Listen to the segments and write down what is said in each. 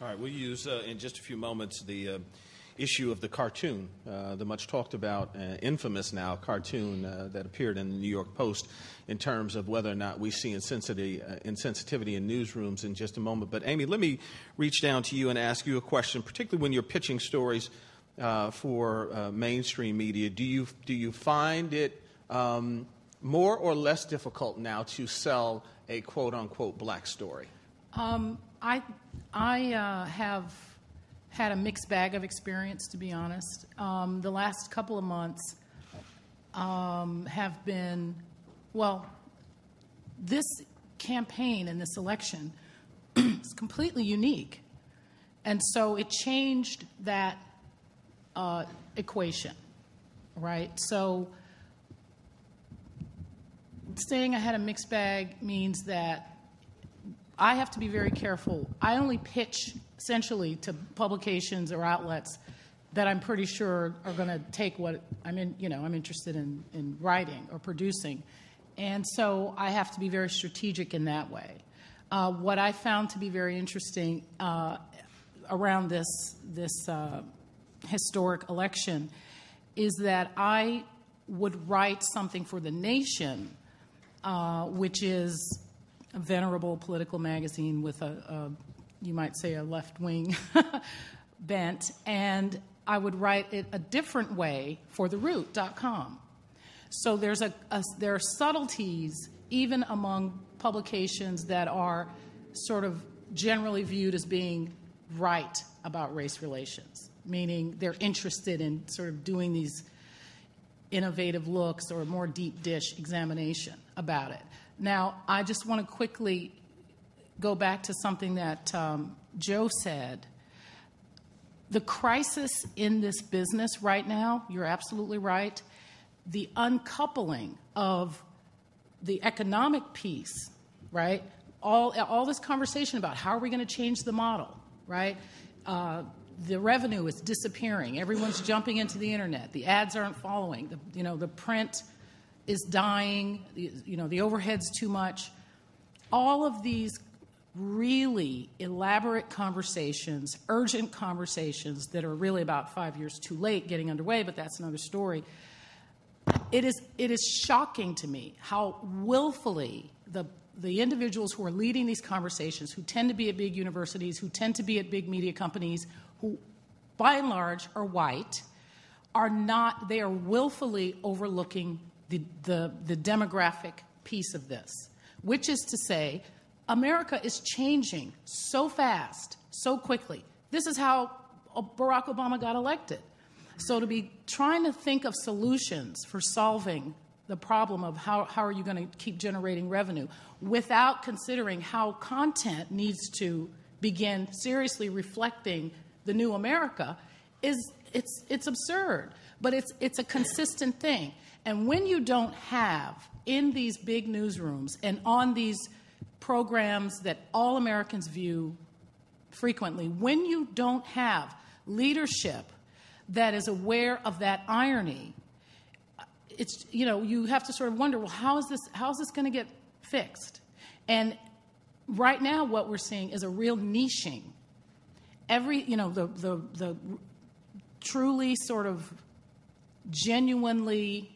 All right, we'll use in just a few moments the issue of the cartoon, the much talked about, infamous now cartoon that appeared in the New York Post in terms of whether or not we see insensitivity in newsrooms in just a moment. But Amy, let me reach down to you and ask you a question, particularly when you're pitching stories for mainstream media. Do you find it more or less difficult now to sell a quote-unquote black story? I have had a mixed bag of experience, to be honest. The last couple of months have been, well, this campaign and this election is completely unique. And so it changed that equation, right? So saying I had a mixed bag means that I have to be very careful. I only pitch essentially to publications or outlets that I'm pretty sure are going to take what I'm interested in writing or producing. And so I have to be very strategic in that way. What I found to be very interesting around this historic election is that I would write something for The Nation, which is a venerable political magazine with you might say, a left-wing bent, and I would write it a different way for TheRoot.com. So there are subtleties even among publications that are sort of generally viewed as being right about race relations, meaning they're interested in sort of doing these innovative looks or a more deep dish examination about it. Now, I just want to quickly go back to something that Joe said. The crisis in this business right now, you're absolutely right, the uncoupling of the economic piece, right? All this conversation about how are we going to change the model, right? The revenue is disappearing. Everyone's jumping into the internet. The ads aren't following. The print is dying. The overhead's too much. All of these really elaborate conversations, urgent conversations that are really about 5 years too late getting underway, but that's another story. It is shocking to me how willfully the individuals who are leading these conversations, who tend to be at big universities, who tend to be at big media companies, who by and large are white, they are willfully overlooking the demographic piece of this, which is to say America is changing so fast, so quickly. This is how Barack Obama got elected. So to be trying to think of solutions for solving the problem of how are you going to keep generating revenue without considering how content needs to begin seriously reflecting the new America it's absurd. But it's a consistent thing. And when you don't have in these big newsrooms and on these programs that all Americans view frequently, when you don't have leadership that is aware of that irony, it's you have to sort of wonder, well, how is this going to get fixed? And right now, what we're seeing is a real niching. The truly sort of genuinely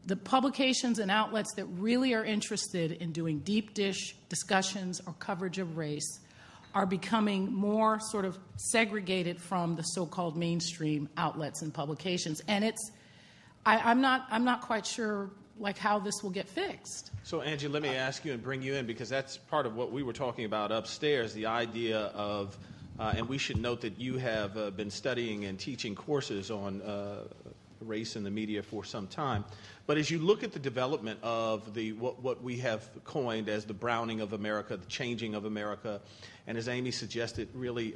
the publications and outlets that really are interested in doing deep dish discussions or coverage of race are becoming more sort of segregated from the so-called mainstream outlets and publications. And I'm not quite sure how this will get fixed. So, Angie, let me ask you and bring you in, because that's part of what we were talking about upstairs, the idea of, and we should note that you have been studying and teaching courses on race in the media for some time. But as you look at the development of what we have coined as the browning of America, the changing of America, and as Amy suggested, really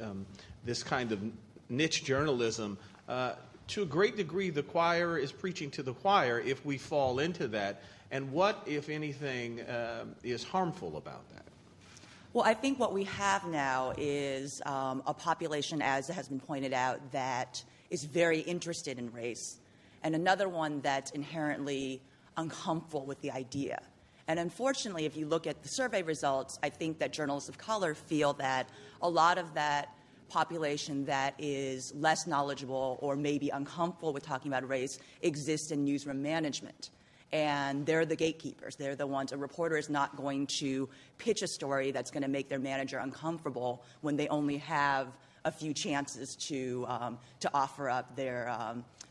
this kind of niche journalism, to a great degree, the choir is preaching to the choir if we fall into that. And what, if anything, is harmful about that? Well, I think what we have now is a population, as has been pointed out, that is very interested in race, and another one that's inherently uncomfortable with the idea. And unfortunately, if you look at the survey results, I think that journalists of color feel that a lot of that population that is less knowledgeable or maybe uncomfortable with talking about race exists in newsroom management. And they're the gatekeepers. They're the ones. A reporter is not going to pitch a story that's going to make their manager uncomfortable when they only have a few chances to offer up their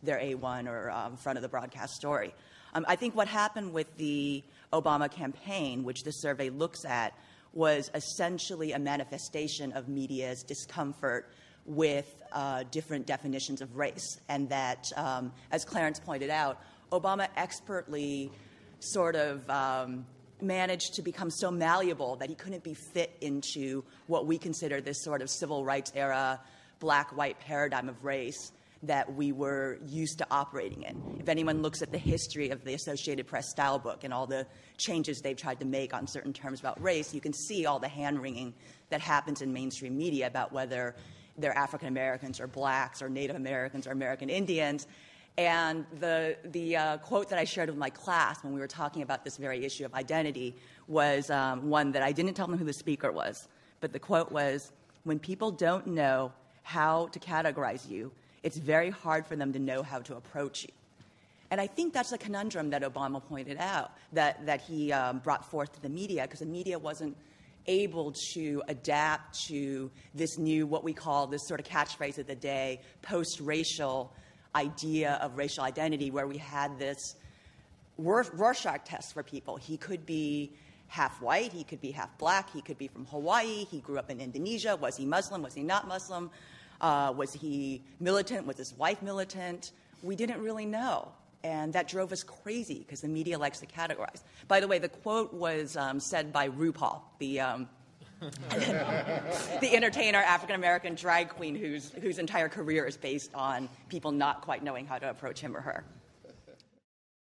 A1 or front of the broadcast story. I think what happened with the Obama campaign, which the survey looks at, was essentially a manifestation of media's discomfort with different definitions of race. And that, as Clarence pointed out, Obama expertly sort of managed to become so malleable that he couldn't be fit into what we consider this sort of civil rights era black-white paradigm of race that we were used to operating in. If anyone looks at the history of the Associated Press style book and all the changes they've tried to make on certain terms about race, you can see all the hand-wringing that happens in mainstream media about whether they're African Americans or blacks or Native Americans or American Indians. And the quote that I shared with my class when we were talking about this very issue of identity was one that I didn't tell them who the speaker was, but the quote was, "When people don't know how to categorize you, it's very hard for them to know how to approach you." And I think that's a conundrum that Obama pointed out, that he brought forth to the media, because the media wasn't able to adapt to this new, what we call this sort of catchphrase of the day, post-racial idea of racial identity, where we had this Rorschach test for people. He could be half white, he could be half black, he could be from Hawaii, he grew up in Indonesia, was he Muslim, was he not Muslim? Was he militant? Was his wife militant? We didn't really know. And that drove us crazy because the media likes to categorize. By the way, the quote was said by RuPaul, the entertainer, African-American drag queen whose entire career is based on people not quite knowing how to approach him or her.